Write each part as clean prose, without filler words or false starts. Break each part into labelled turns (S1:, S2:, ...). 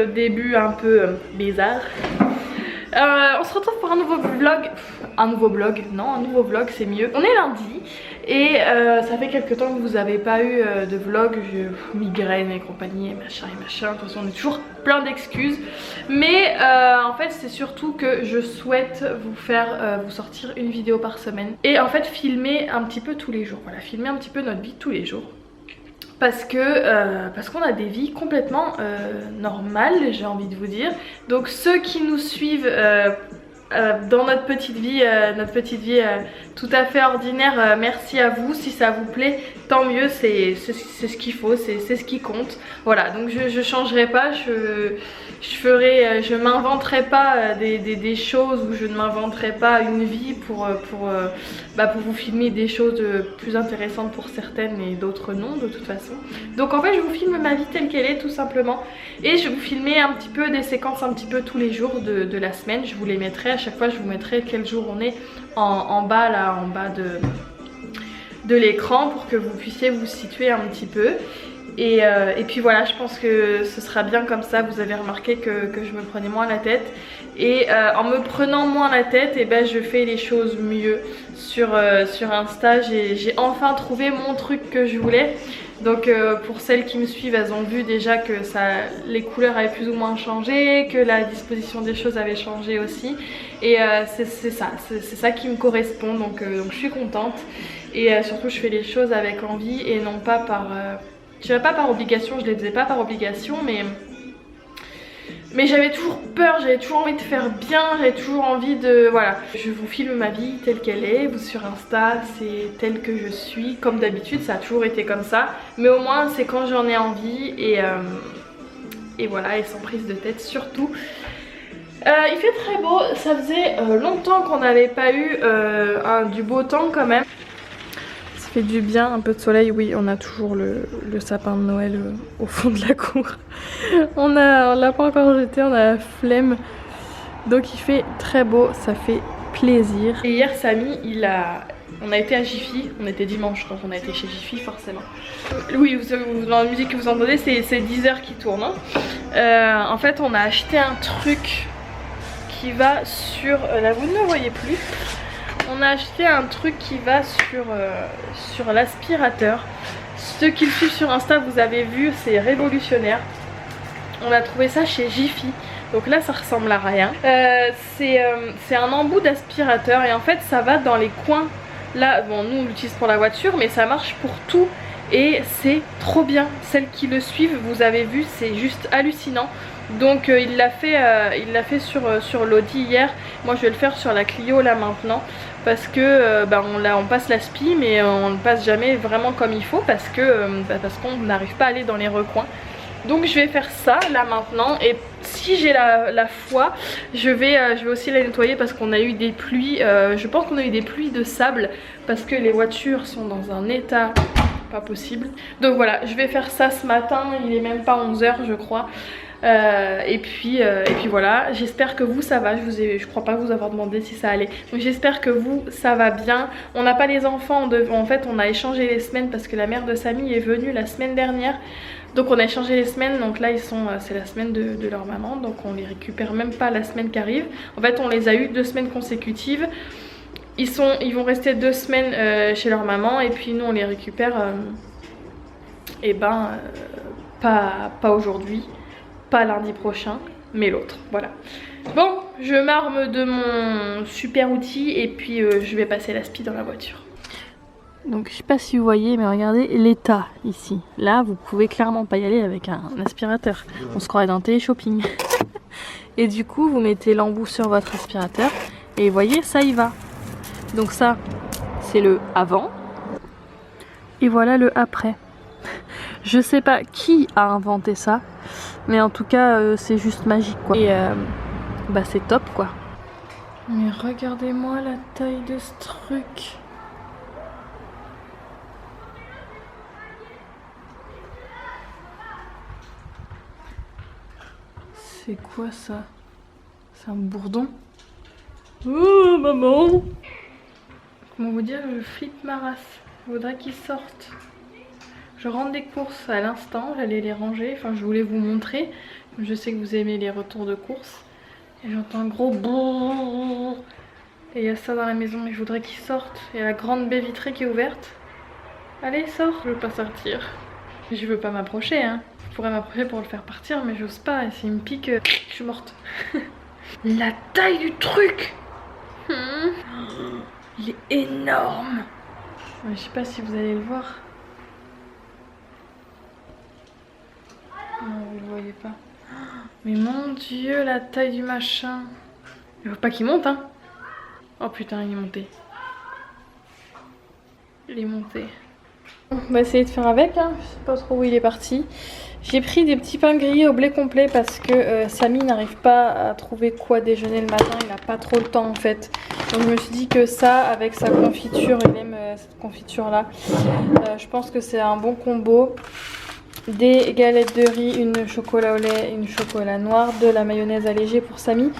S1: ce début un peu bizarre. On se retrouve pour un nouveau vlog. Un nouveau vlog c'est mieux. On est lundi et ça fait quelques temps que vous n'avez pas eu de vlog. Migraine et compagnie et machin. De toute façon on est toujours plein d'excuses. Mais en fait c'est surtout que je souhaite vous faire vous sortir une vidéo par semaine. Et en fait filmer un petit peu tous les jours. Voilà, filmer un petit peu notre vie tous les jours. Parce qu'on a des vies complètement normales, j'ai envie de vous dire. Donc ceux qui nous suivent dans notre petite vie tout à fait ordinaire, merci à vous. Si ça vous plaît, tant mieux, c'est ce qu'il faut, c'est ce qui compte. Voilà, donc je changerai pas, je m'inventerai pas des choses, ou je ne m'inventerai pas une vie pour vous filmer des choses plus intéressantes pour certaines et d'autres non, de toute façon. Donc en fait je vous filme ma vie telle qu'elle est tout simplement, et je vais vous filmer un petit peu des séquences un petit peu tous les jours de la semaine. Je vous les mettrai, à chaque fois je vous mettrai quel jour on est en bas là, en bas de l'écran, pour que vous puissiez vous situer un petit peu. Et puis voilà, je pense que ce sera bien comme ça. Vous avez remarqué que je me prenais moins la tête, et en me prenant moins la tête, et je fais les choses mieux sur Insta. J'ai enfin trouvé mon truc que je voulais. Donc pour celles qui me suivent, elles ont vu déjà que les couleurs avaient plus ou moins changé, que la disposition des choses avait changé aussi. Et c'est ça qui me correspond, donc je suis contente. Et surtout je fais les choses avec envie et non pas par... je dirais pas par obligation, je les faisais pas par obligation, mais j'avais toujours peur, j'avais toujours envie de faire bien, j'avais toujours envie de... Voilà, je vous filme ma vie telle qu'elle est. Vous sur Insta, c'est tel que je suis. Comme d'habitude, ça a toujours été comme ça. Mais au moins, c'est quand j'en ai envie, et voilà, et sans prise de tête surtout. Il fait très beau, ça faisait longtemps qu'on n'avait pas eu du beau temps quand même. Ça fait du bien, un peu de soleil. Oui, on a toujours le sapin de Noël au fond de la cour. On l'a pas encore jeté, on a la flemme. Donc il fait très beau, ça fait plaisir. Et hier Samy, on a été à Jiffy, on était dimanche donc on a été chez Jiffy forcément. Oui, dans la musique que vous entendez, c'est Deezer qui tourne. Hein. En fait on a acheté un truc qui va sur... là vous ne le voyez plus. On a acheté un truc qui va sur l'aspirateur. Ceux qui le suivent sur Insta, vous avez vu, c'est révolutionnaire. On a trouvé ça chez Jiffy. Donc là ça ressemble à rien. C'est un embout d'aspirateur, et en fait ça va dans les coins. Là, bon, nous on l'utilise pour la voiture, mais ça marche pour tout. Et c'est trop bien. Celles qui le suivent, vous avez vu, c'est juste hallucinant. Donc il l'a fait sur l'Audi hier. Moi je vais le faire sur la Clio là maintenant, parce que on passe l'aspi, mais on ne passe jamais vraiment comme il faut, parce qu'on n'arrive pas à aller dans les recoins. Donc je vais faire ça là maintenant, et si j'ai la foi, je vais aussi la nettoyer, parce qu'on a eu des pluies, je pense qu'on a eu des pluies de sable, parce que les voitures sont dans un état pas possible. Donc voilà, je vais faire ça ce matin, il est même pas 11 h je crois. Et puis voilà, j'espère que vous ça va. Je crois pas vous avoir demandé si ça allait, donc j'espère que vous ça va bien. On n'a pas les enfants, en fait on a échangé les semaines, parce que la mère de Samy est venue la semaine dernière. Donc on a échangé les semaines, donc là c'est la semaine de leur maman, donc on les récupère même pas la semaine qui arrive. En fait on les a eu 2 semaines consécutives. Ils vont rester 2 semaines chez leur maman, et puis nous on les récupère pas aujourd'hui, pas lundi prochain, mais l'autre. Voilà. Bon, je m'arme de mon super outil, et puis je vais passer l'aspi dans la voiture. Donc je sais pas si vous voyez, mais regardez l'état ici. Là vous pouvez clairement pas y aller avec un aspirateur. On se croirait dans télé-shopping. Et du coup vous mettez l'embout sur votre aspirateur, et vous voyez ça y va. Donc ça c'est le avant, et voilà le après. Je sais pas qui a inventé ça, mais en tout cas c'est juste magique quoi. Et c'est top quoi. Mais regardez-moi la taille de ce truc. C'est quoi ça? C'est un bourdon? Oh maman! Comment vous dire, je flippe ma race. Je voudrais qu'ils sortent. Je rentre des courses à l'instant, j'allais les ranger, enfin je voulais vous montrer. Je sais que vous aimez les retours de course. Et j'entends un gros bourr. Et il y a ça dans la maison et je voudrais qu'il sorte. Il y a la grande baie vitrée qui est ouverte. Allez, sors. Je veux pas sortir. Je veux pas m'approcher, hein. Je pourrais m'approcher pour le faire partir, mais j'ose pas. Et s'il me pique, je suis morte. La taille du truc. Il est énorme. Je sais pas si vous allez le voir. Non, vous le voyez pas. Mais mon dieu, la taille du machin. Il faut pas qu'il monte, hein. Oh putain, il est monté. Il est monté. On va essayer de faire avec, hein. Je sais pas trop où il est parti. J'ai pris des petits pains grillés au blé complet parce que Samy n'arrive pas à trouver quoi déjeuner le matin. Il n'a pas trop le temps en fait. Donc je me suis dit que ça, avec sa confiture, il aime cette confiture là. Je pense que c'est un bon combo. Des galettes de riz, une chocolat au lait, une chocolat noir, de la mayonnaise allégée pour Samy.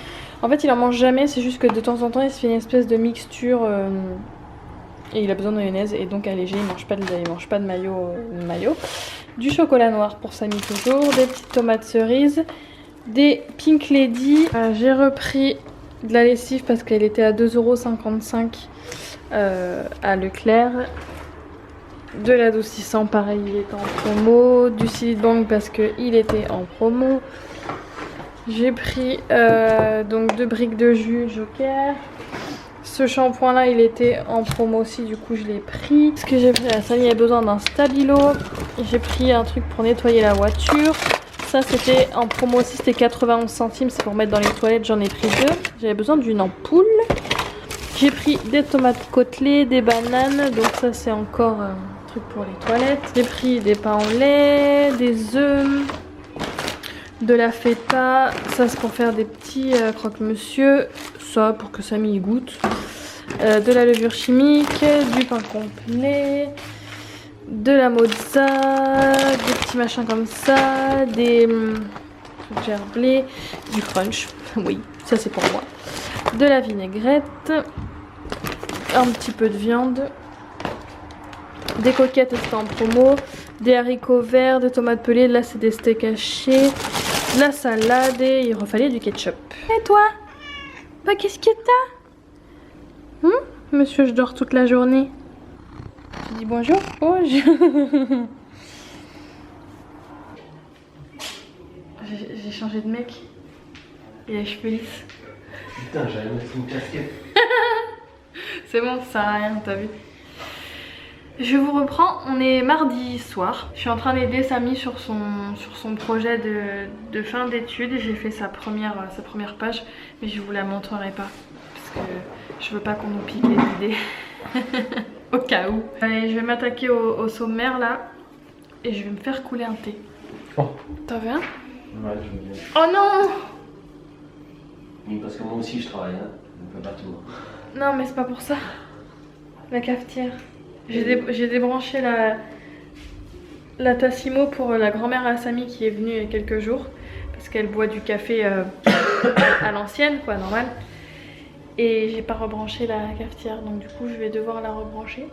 S1: En fait il en mange jamais, c'est juste que de temps en temps il se fait une espèce de mixture et il a besoin de mayonnaise et donc allégé, il mange pas de mayo. Du chocolat noir pour Samy toujours, des petites tomates cerises, des Pink Lady. J'ai repris de la lessive parce qu'elle était à 2,55 € à Leclerc. De l'adoucissant, pareil, il est en promo. Du Silitbang parce qu'il était en promo. J'ai pris donc 2 briques de jus Joker. Ce shampoing là il était en promo aussi, du coup je l'ai pris. Ce que j'ai pris, Samy avait besoin d'un stabilo. J'ai pris un truc pour nettoyer la voiture. Ça c'était en promo aussi, c'était 91 centimes, c'est pour mettre dans les toilettes, j'en ai pris 2. J'avais besoin d'une ampoule. J'ai pris des tomates côtelées, des bananes, donc ça c'est encore un truc pour les toilettes. J'ai pris des pains au lait, des œufs, de la feta, ça c'est pour faire des petits croque-monsieur, ça pour que Samy y goûte, de la levure chimique, du pain complet, de la mozza, des petits machins comme ça, des trucs gerblés, du crunch, oui ça c'est pour moi, de la vinaigrette, un petit peu de viande, des coquettes c'était en promo, des haricots verts, des tomates pelées, là c'est des steaks hachés, de la salade et il refallait du ketchup. Et toi? Bah qu'est-ce que t'as? Monsieur, je dors toute la journée. Tu dis bonjour? Bonjour. J'ai changé de mec. Il a les cheveux lisses.
S2: Putain, j'allais mettre une casquette.
S1: C'est bon, ça sert à rien, t'as vu? Je vous reprends, on est mardi soir. Je suis en train d'aider Samy sur son projet de fin d'études. J'ai fait sa première page, mais je vous la montrerai pas. Parce que je veux pas qu'on nous pique les idées. Au cas où. Allez, je vais m'attaquer au sommaire là. Et je vais me faire couler un thé.
S2: Oh.
S1: T'en veux un?
S2: Ouais, je veux bien.
S1: Oh non!
S2: Oui, parce que moi aussi je travaille, hein. Je ne peux pas tout.
S1: Non, mais c'est pas pour ça. La cafetière. J'ai débranché la Tassimo pour la grand-mère à Samy qui est venue il y a quelques jours. Parce qu'elle boit du café à l'ancienne, quoi, normal. Et j'ai pas rebranché la cafetière, donc du coup je vais devoir la rebrancher.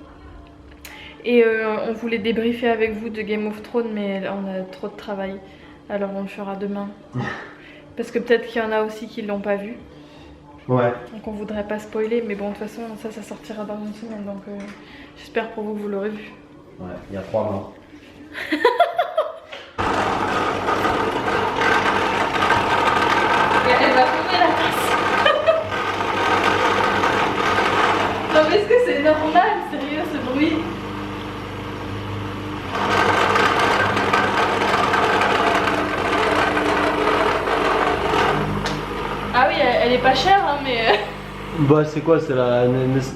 S1: Et on voulait débriefer avec vous de Game of Thrones, mais on a trop de travail. Alors on le fera demain. Parce que peut-être qu'il y en a aussi qui l'ont pas vu.
S2: Ouais.
S1: Donc on voudrait pas spoiler, mais bon de toute façon ça sortira dans une semaine, donc j'espère pour vous que vous l'aurez vu.
S2: Ouais, il y a 3 morts.
S1: Elle va tomber la tasse. Non mais est-ce que c'est normal, sérieux, ce bruit? Ah oui, elle est pas chère, hein, mais...
S2: Bah c'est quoi, c'est la...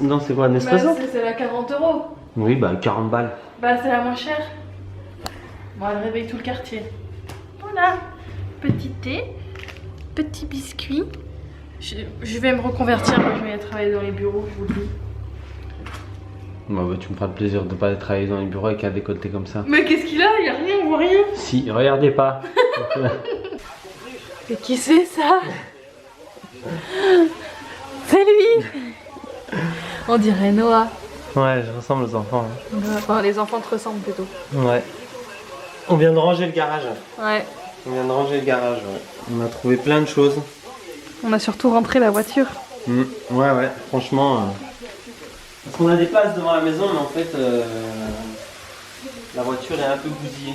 S2: Non c'est quoi, Nespresso?
S1: Bah, c'est la 40 €.
S2: Oui, bah 40 balles.
S1: Bah c'est la moins chère. Bon, elle réveille tout le quartier. Voilà, petit thé, petit biscuit. Je vais me reconvertir, moi je vais aller travailler dans les bureaux, je vous le dis.
S2: Bah, tu me feras le plaisir de pas travailler dans les bureaux avec un décolleté comme ça.
S1: Mais qu'est-ce qu'il a? Il y a rien, on voit rien.
S2: Si, regardez pas.
S1: Mais qui c'est ça? C'est lui. On dirait Noah.
S2: Ouais, je ressemble aux enfants.
S1: Enfin, les enfants te ressemblent plutôt.
S2: Ouais. On vient de ranger le garage.
S1: Ouais.
S2: On vient de ranger le garage, ouais. On a trouvé plein de choses.
S1: On a surtout rentré la voiture.
S2: Ouais, franchement. Parce qu'on a des places devant la maison, mais en fait, la voiture est un peu bousillée.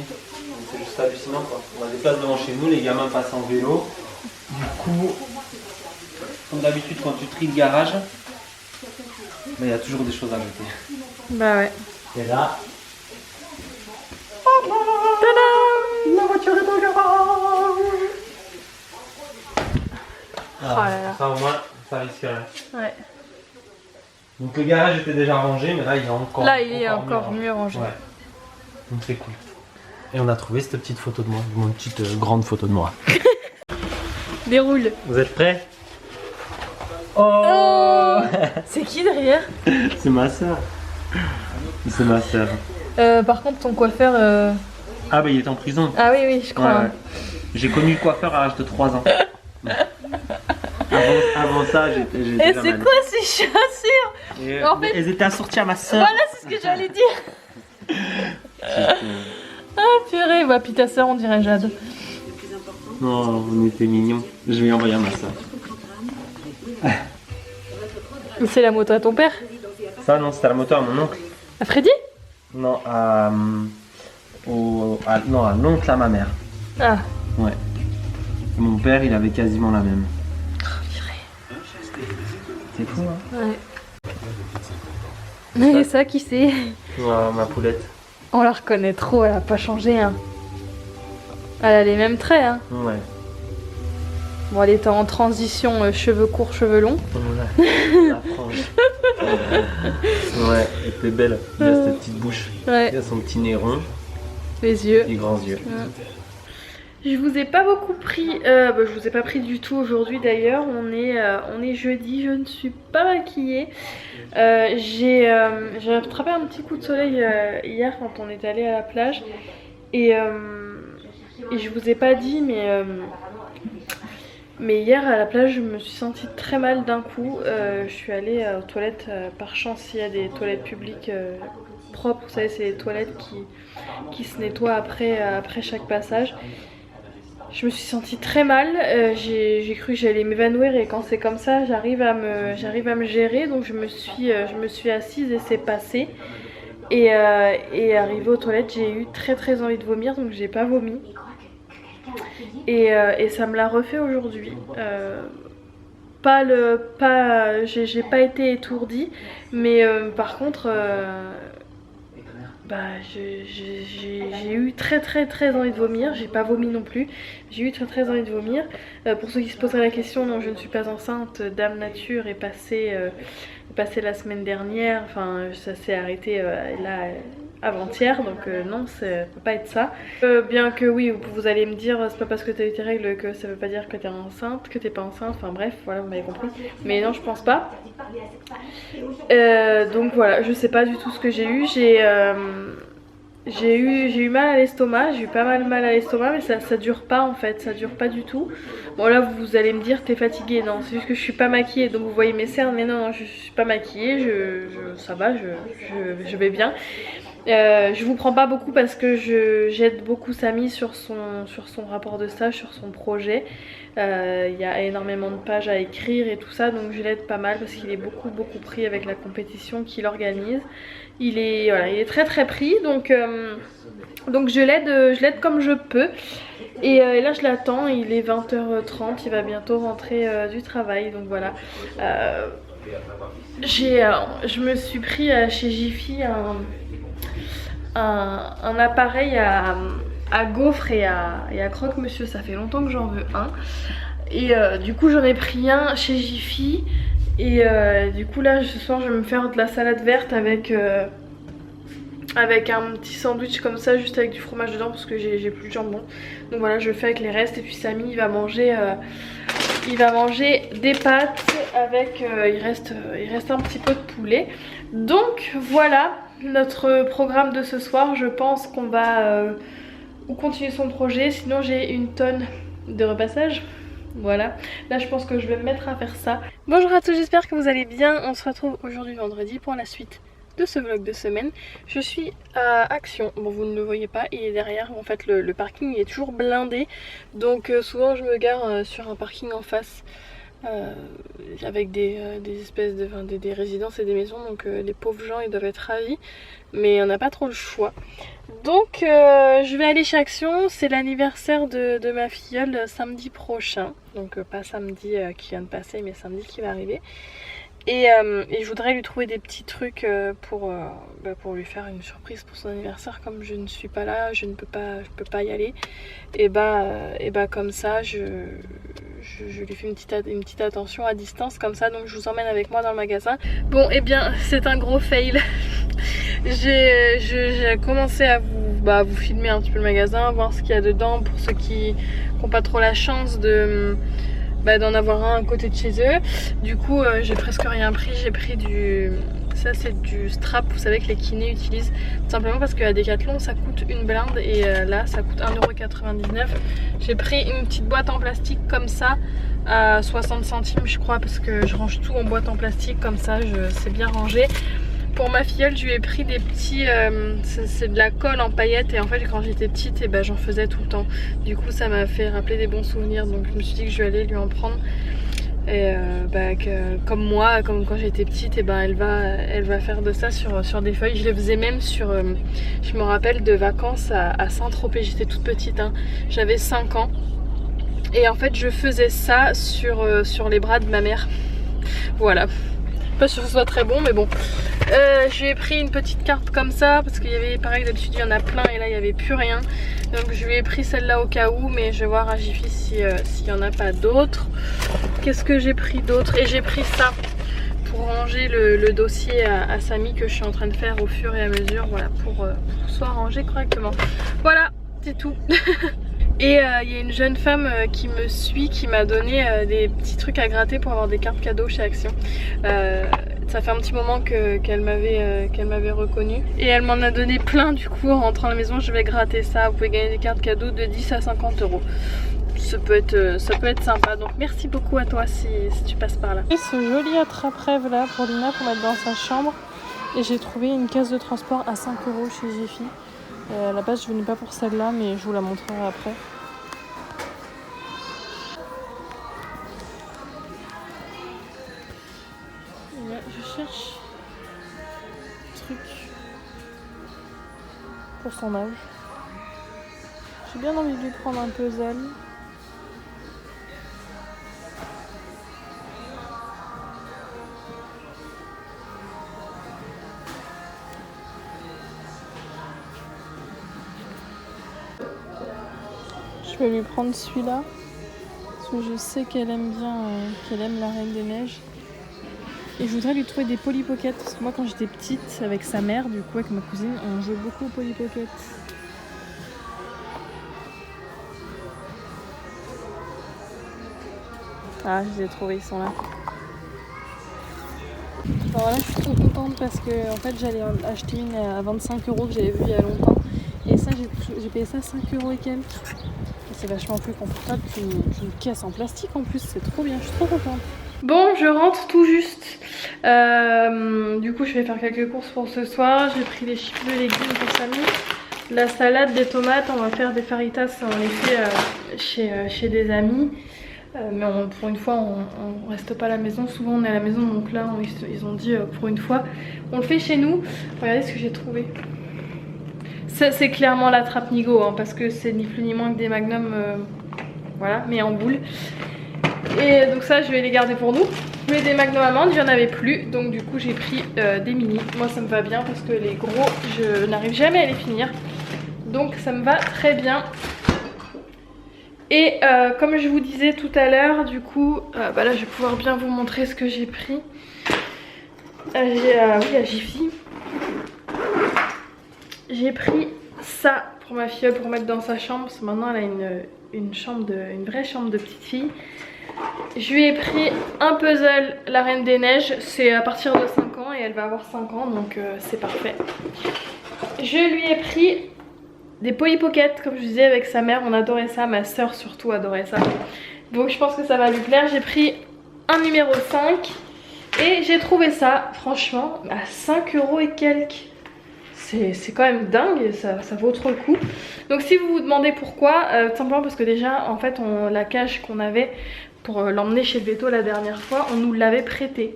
S2: C'est juste hallucinant, quoi. On a des places devant chez nous, les gamins passent en vélo. Du coup, comme d'habitude, quand tu tries le garage, il y a toujours des choses à jeter.
S1: Bah ouais.
S2: Et là,
S1: Tadam!
S2: la voiture est au garage.
S1: Oh là là.
S2: Ça au moins, ça risque rien.
S1: Ouais.
S2: Donc le garage était déjà rangé, mais là il est encore.
S1: Là, il est encore mieux rangé.
S2: Ouais. Donc c'est cool. Et on a trouvé cette petite photo de moi, une petite grande photo de moi.
S1: Déroule.
S2: Vous êtes prêts? Oh,
S1: C'est qui derrière?
S2: c'est ma soeur. C'est ma soeur.
S1: Par contre, ton coiffeur.
S2: Ah bah il est en prison.
S1: Ah oui, je crois.
S2: Ouais. J'ai connu le coiffeur à l'âge de 3 ans. Avant ça, j'étais
S1: Et c'est quoi ces chaussures?
S2: Et,
S1: en fait,
S2: elles étaient assorties à ma soeur.
S1: Voilà, c'est ce que j'allais dire. Ah purée, bah puis ta soeur, on dirait Jade.
S2: Non, on était mignons. Je vais envoyer à ma soeur.
S1: C'est la moto à ton père?
S2: Ça non, c'était la moto à mon oncle.
S1: À Freddy?
S2: Non, à l'oncle à ma mère.
S1: Ah.
S2: Ouais. Et mon père, il avait quasiment la même. C'est fou, hein?
S1: Ouais. Et ça, qui c'est?
S2: Ouais, ma poulette.
S1: On la reconnaît trop, elle a pas changé, hein. Elle a les mêmes traits, hein.
S2: Ouais.
S1: Bon, elle était en transition cheveux courts, cheveux longs.
S2: Ouais. La frange. Ouais, elle était belle. Il a cette petite bouche.
S1: Ouais.
S2: Il a son petit nez rond.
S1: Les yeux.
S2: Les grands yeux.
S1: Je vous ai pas beaucoup pris, je vous ai pas pris du tout aujourd'hui d'ailleurs, on est jeudi, je ne suis pas maquillée. J'ai attrapé un petit coup de soleil hier quand on est allé à la plage et je vous ai pas dit mais hier à la plage je me suis sentie très mal d'un coup. Je suis allée aux toilettes, par chance il y a des toilettes publiques propres, vous savez c'est les toilettes qui se nettoient après chaque passage. Je me suis sentie très mal, j'ai cru que j'allais m'évanouir et quand c'est comme ça j'arrive à me gérer, donc je me suis assise et c'est passé. Et arrivée aux toilettes j'ai eu très envie de vomir, donc j'ai pas vomi. Et ça me l'a refait aujourd'hui. J'ai pas été étourdie, mais par contre j'ai eu très envie de vomir. J'ai pas vomi non plus, j'ai eu très envie de vomir. Pour ceux qui se poseraient la question, non, je ne suis pas enceinte. Dame Nature est passée la semaine dernière, enfin ça s'est arrêté là avant-hier, donc non, ça peut pas être ça. Bien que oui, vous allez me dire c'est pas parce que t'as eu tes règles que ça veut pas dire que t'es enceinte, que t'es pas enceinte, enfin bref, voilà, vous m'avez compris. Mais non, je pense pas. Donc voilà, je sais pas du tout ce que j'ai eu. J'ai eu mal à l'estomac, j'ai eu pas mal à l'estomac, mais ça dure pas en fait, ça dure pas du tout. Bon là vous allez me dire t'es fatiguée, non c'est juste que je suis pas maquillée donc vous voyez mes cernes, mais non je suis pas maquillée, ça va, je vais bien. Je vous prends pas beaucoup parce que j'aide beaucoup Samy sur son rapport de stage, sur son projet. Il y a énormément de pages à écrire et tout ça, donc je l'aide pas mal parce qu'il est beaucoup pris avec la compétition qu'il organise. Il est très pris, donc je l'aide comme je peux. Et là je l'attends, il est 20h30, il va bientôt rentrer du travail, donc voilà. Je me suis pris chez Jiffy un appareil à gaufres et à croque-monsieur, ça fait longtemps que j'en veux un. Et du coup j'en ai pris un chez Jiffy. Et du coup là ce soir je vais me faire de la salade verte avec un petit sandwich comme ça, juste avec du fromage dedans parce que j'ai plus de jambon. Donc voilà, je le fais avec les restes. Et puis Samy il va manger des pâtes avec il reste un petit peu de poulet. Donc voilà notre programme de ce soir. Je pense qu'on va continuer son projet, sinon j'ai une tonne de repassage. Voilà, là je pense que je vais me mettre à faire ça. Bonjour à tous, j'espère que vous allez bien. On se retrouve aujourd'hui vendredi pour la suite de ce vlog de semaine. Je suis à Action, bon vous ne le voyez pas, il est derrière, en fait le parking est toujours blindé. Donc souvent je me gare sur un parking en face. Avec des espèces de des résidences et des maisons, donc les pauvres gens ils doivent être ravis, mais on n'a pas trop le choix. Donc je vais aller chez Action, c'est l'anniversaire de ma filleule samedi prochain, donc pas samedi qui vient de passer mais samedi qui va arriver. Et je voudrais lui trouver des petits trucs pour lui faire une surprise pour son anniversaire. Comme je ne suis pas là, je peux pas y aller. Et comme ça, je lui fais une petite attention à distance comme ça. Donc je vous emmène avec moi dans le magasin. Bon, et bien c'est un gros fail. J'ai commencé à vous filmer un petit peu le magasin, voir ce qu'il y a dedans pour ceux qui n'ont pas trop la chance d'en avoir un à côté de chez eux. Du coup j'ai presque rien pris, j'ai pris ça c'est du strap, vous savez que les kinés utilisent, tout simplement parce qu'à Decathlon ça coûte une blinde et là ça coûte 1,99 €. J'ai pris une petite boîte en plastique comme ça à 60 centimes je crois, parce que je range tout en boîte en plastique comme ça, c'est bien rangé. Pour ma filleule je lui ai pris des petits, c'est de la colle en paillettes, et en fait quand j'étais petite j'en faisais tout le temps. Du coup ça m'a fait rappeler des bons souvenirs, donc je me suis dit que je vais aller lui en prendre. Et comme moi, comme quand j'étais petite, elle va faire de ça sur des feuilles. Je le faisais même sur, je me rappelle de vacances à Saint-Tropez, j'étais toute petite, hein. J'avais 5 ans. Et en fait je faisais ça sur les bras de ma mère. Voilà. Pas sûr que ce soit très bon, mais bon. Je lui ai pris une petite carte comme ça parce qu'il y avait, pareil d'habitude il y en a plein et là il n'y avait plus rien. Donc je lui ai pris celle-là au cas où, mais je vais voir à Jiffy s'il n'y en a pas d'autres. Qu'est-ce que j'ai pris d'autre? Et j'ai pris ça pour ranger le dossier à Samy que je suis en train de faire au fur et à mesure, voilà, pour que ce soit rangé correctement. Voilà, c'est tout. Et il y a une jeune femme qui me suit, qui m'a donné des petits trucs à gratter pour avoir des cartes cadeaux chez Action. Ça fait un petit moment qu'elle m'avait reconnue. Et elle m'en a donné plein, du coup en rentrant à la maison je vais gratter ça. Vous pouvez gagner des cartes cadeaux de 10 à 50 €. Ça peut être sympa, donc merci beaucoup à toi si tu passes par là. Et ce joli attrape-rêve là pour Lina pour mettre dans sa chambre. Et j'ai trouvé une caisse de transport à 5 € chez Jiffy. À la base je venais pas pour celle-là, mais je vous la montrerai après. Et là, je cherche un truc pour son âge. J'ai bien envie de lui prendre un puzzle. Je vais lui prendre celui-là parce que je sais qu'elle aime bien, qu'elle aime la Reine des Neiges. Et je voudrais lui trouver des Polly Pocket parce que moi quand j'étais petite avec sa mère, du coup avec ma cousine, on jouait beaucoup aux Polly Pocket. Ah, je les ai trouvés, ils sont là. Alors voilà, je suis trop contente parce que en fait j'allais acheter une à 25 € que j'avais vue il y a longtemps. Et ça j'ai payé ça 5 € et quelques. C'est vachement plus confortable qu'une caisse en plastique en plus, c'est trop bien, je suis trop contente. Bon, je rentre tout juste. Du coup je vais faire quelques courses pour ce soir. J'ai pris des chips de légumes pour Samy, la salade, des tomates, on va faire des faritas, on les fait chez des amis. Mais pour une fois on reste pas à la maison, souvent on est à la maison, donc là ils ont dit pour une fois on le fait chez nous. Regardez ce que j'ai trouvé. C'est clairement la trappe Nigo, hein, parce que c'est ni plus ni moins que des magnums, voilà, mais en boule. Et donc ça je vais les garder pour nous. Mais des magnums amandes, il n'y en avait plus, donc du coup j'ai pris des mini. Moi ça me va bien parce que les gros je n'arrive jamais à les finir, donc ça me va très bien. Et comme je vous disais tout à l'heure, du coup, là je vais pouvoir bien vous montrer ce que j'ai pris. Oui, à Jiffy. J'ai pris ça pour ma filleule pour mettre dans sa chambre, parce que maintenant elle a une vraie chambre de petite fille. Je lui ai pris un puzzle La Reine des Neiges, c'est à partir de 5 ans et elle va avoir 5 ans, donc c'est parfait. Je lui ai pris des Polly Pocket, comme je disais, avec sa mère, on adorait ça, ma soeur surtout adorait ça. Donc je pense que ça va lui plaire. J'ai pris un numéro 5 Et j'ai trouvé ça, franchement, à 5 € et quelques. C'est quand même dingue, ça vaut trop le coup. Donc si vous vous demandez pourquoi, tout simplement parce que déjà, en fait, la cage qu'on avait pour l'emmener chez le veto la dernière fois, on nous l'avait prêtée.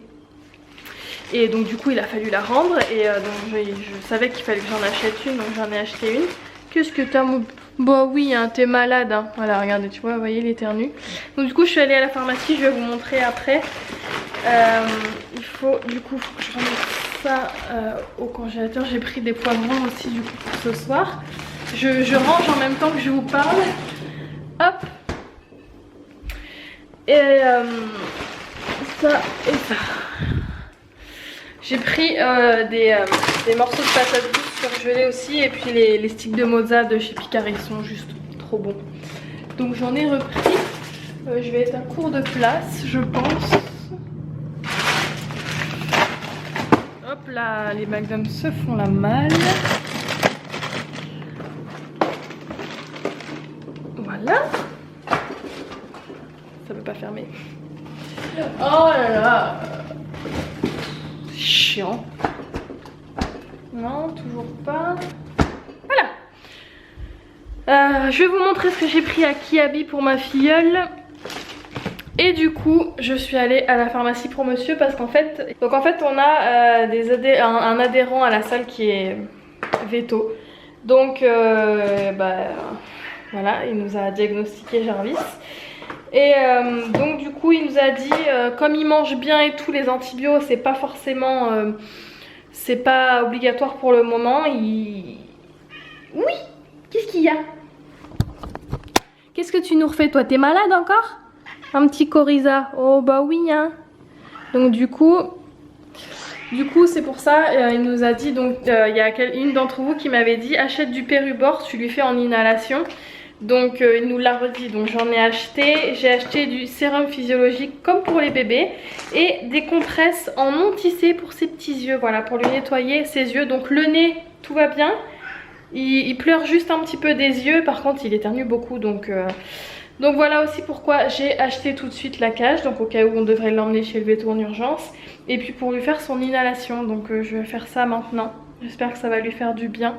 S1: Et donc du coup, il a fallu la rendre. Et donc je savais qu'il fallait que j'en achète une, donc j'en ai acheté une. Qu'est-ce que t'as mon... Bah oui, hein, t'es malade. Hein. Voilà, regardez, tu vois, vous voyez, il éternue. Donc du coup, je suis allée à la pharmacie, je vais vous montrer après. Il faut, du coup, faut que je remette ça au congélateur. J'ai pris des poivrons aussi, du coup, pour ce soir. Je range en même temps que je vous parle. Hop. Et ça et ça. J'ai pris des morceaux de patates douces surgelés aussi. Et puis les sticks de mozza de chez Picard, ils sont juste trop bons. Donc j'en ai repris. Je vais être à court de place, je pense. Hop là, les magnums se font la malle. Voilà. Ça peut pas fermer. Oh là là. Chiant. Non, toujours pas. Voilà. Je vais vous montrer ce que j'ai pris à Kiabi pour ma filleule. Et du coup, je suis allée à la pharmacie pour monsieur parce qu'en fait, on a un adhérent à la salle qui est veto. Donc, voilà, il nous a diagnostiqué Jarvis. Et donc du coup, il nous a dit, comme il mange bien et tout, les antibiotiques, c'est pas forcément, c'est pas obligatoire pour le moment. Oui, qu'est-ce qu'il y a? Qu'est-ce que tu nous refais, toi? T'es malade encore? Un petit coryza. Oh bah oui hein. Donc du coup c'est pour ça, il nous a dit, donc il y a une d'entre vous qui m'avait dit achète du Pérubor, tu lui fais en inhalation. Donc il nous l'a redit, donc j'en ai acheté. J'ai acheté du sérum physiologique comme pour les bébés et des compresses en non tissé pour ses petits yeux, voilà, pour lui nettoyer ses yeux. Donc le nez, tout va bien. Il pleure juste un petit peu des yeux, par contre il éternue beaucoup, donc voilà aussi pourquoi j'ai acheté tout de suite la cage, donc au cas où on devrait l'emmener chez le veto en urgence. Et puis pour lui faire son inhalation, donc je vais faire ça maintenant. J'espère que ça va lui faire du bien.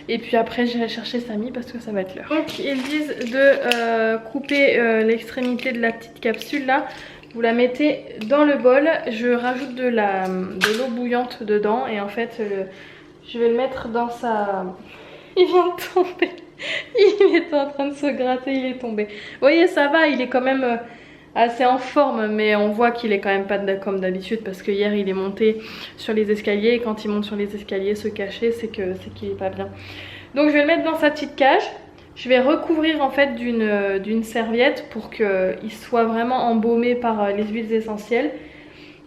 S1: Et puis après j'irai chercher Samy parce que ça va être l'heure. Donc ils disent de couper l'extrémité de la petite capsule là. Vous la mettez dans le bol. Je rajoute de l'eau bouillante dedans. Et en fait je vais le mettre dans sa... Il vient de tomber. Il était en train de se gratter, il est tombé. Vous voyez, ça va, il est quand même assez en forme, mais on voit qu'il est quand même pas comme d'habitude parce que hier il est monté sur les escaliers et quand il monte sur les escaliers se cacher, c'est qu'il est pas bien. Donc je vais le mettre dans sa petite cage. Je vais recouvrir en fait d'une serviette pour qu'il soit vraiment embaumé par les huiles essentielles.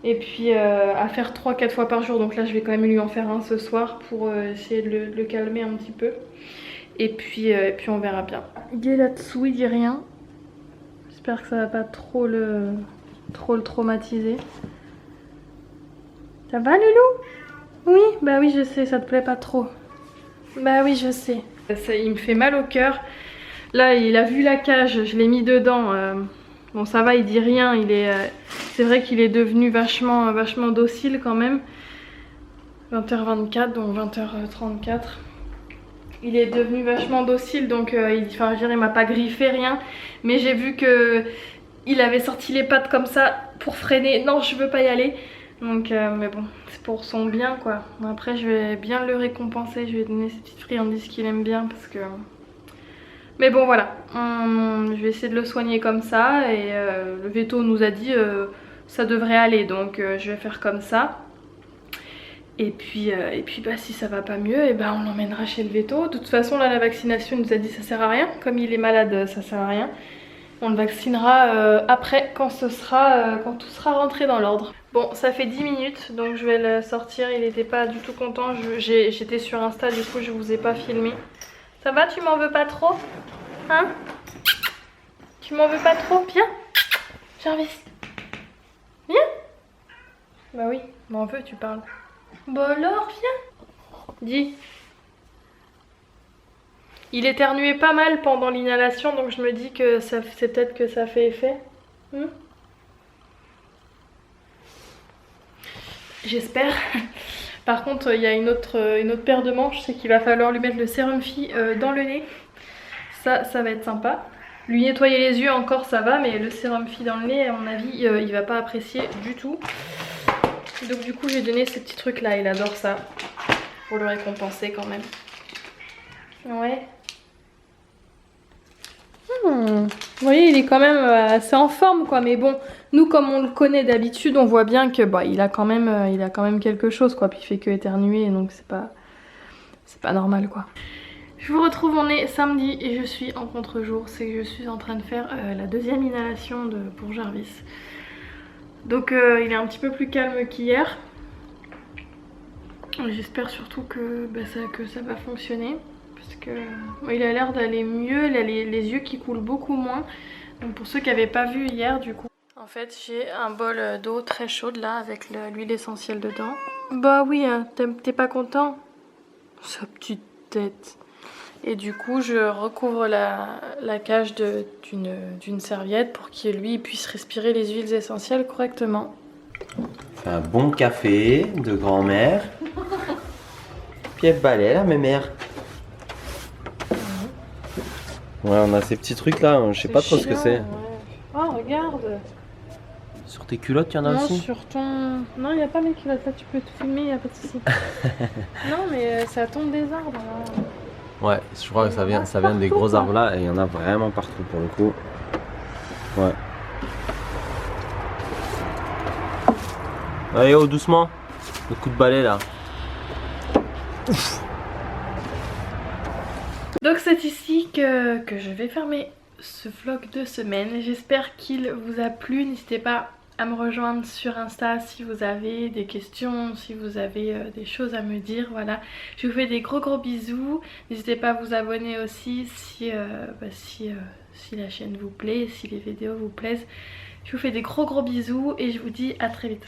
S1: Et puis à faire 3-4 fois par jour. Donc là je vais quand même lui en faire un ce soir pour essayer de le calmer un petit peu. Et puis on verra bien. Il est là-dessous, il dit rien. J'espère que ça va pas trop le traumatiser. Ça va Loulou? Oui, bah oui je sais, ça te plaît pas trop. Bah oui je sais. Il me fait mal au cœur. Là il a vu la cage, je l'ai mis dedans. Bon ça va, il dit rien. C'est vrai qu'il est devenu vachement docile quand même. 20h24 donc 20h34. Il est devenu vachement docile, donc il m'a pas griffé rien, mais j'ai vu que il avait sorti les pattes comme ça pour freiner. Non, je veux pas y aller. Donc mais bon, c'est pour son bien quoi. Après je vais bien le récompenser, je vais donner ses petites friandises qu'il aime bien parce que... Mais bon voilà, je vais essayer de le soigner comme ça et le veto nous a dit ça devrait aller, donc je vais faire comme ça. Et puis bah, si ça va pas mieux, et bah, on l'emmènera chez le veto. De toute façon là la vaccination il nous a dit ça sert à rien. Comme il est malade ça sert à rien. On le vaccinera après quand tout sera rentré dans l'ordre. Bon ça fait 10 minutes donc je vais le sortir. Il était pas du tout content. J'étais sur Insta du coup je vous ai pas filmé. Ça va, tu m'en veux pas trop? Hein? Tu m'en veux pas trop? Viens Jarvis. Viens. Bah oui, m'en veux tu parles. Bon alors, viens. Dis. Il éternuait pas mal pendant l'inhalation, donc je me dis que c'est peut-être que ça fait effet. J'espère. Par contre il y a une autre paire de manches, c'est qu'il va falloir lui mettre le sérum Phi dans le nez. Ça va être sympa. Lui nettoyer les yeux encore ça va, mais le sérum Phi dans le nez à mon avis il va pas apprécier du tout. Donc du coup j'ai donné ces petits trucs là, il adore ça. Pour le récompenser quand même. Ouais. Vous voyez, il est quand même assez en forme quoi. Mais bon, nous comme on le connaît d'habitude, on voit bien que bah, il a quand même quelque chose quoi. Puis il fait que éternuer, donc c'est pas normal quoi. Je vous retrouve, on est samedi et je suis en contre-jour. C'est que je suis en train de faire la deuxième inhalation pour Jarvis. Donc il est un petit peu plus calme qu'hier. J'espère surtout que ça va fonctionner. Parce que il a l'air d'aller mieux, il a les yeux qui coulent beaucoup moins. Donc pour ceux qui n'avaient pas vu hier du coup. En fait j'ai un bol d'eau très chaude là avec l'huile essentielle dedans. Bah oui, hein, t'es pas content? Sa petite tête. Et du coup je recouvre la cage d'une serviette pour qu'il lui puisse respirer les huiles essentielles correctement.
S2: Fait un bon café de grand-mère. Puis elle balaie la mémère. Ouais, on a ces petits trucs là, je sais pas trop ce que c'est.
S1: Ouais. Oh regarde.
S2: Sur tes culottes, il y en a
S1: Non,
S2: aussi?
S1: sur ton... Non, il n'y a pas mes culottes, là tu peux te filmer, il n'y a pas de souci. Non, mais ça tombe des arbres. Là.
S2: Ouais, je crois que ça vient des gros arbres là et il y en a vraiment partout pour le coup. Ouais. Allez, oh, doucement. Le coup de balai là. Ouf.
S1: Donc c'est ici que je vais fermer ce vlog de semaine. J'espère qu'il vous a plu. N'hésitez pas à me rejoindre sur Insta si vous avez des questions, si vous avez des choses à me dire. Voilà, je vous fais des gros bisous. N'hésitez pas à vous abonner aussi si la chaîne vous plaît, si les vidéos vous plaisent. Je vous fais des gros bisous et je vous dis à très vite.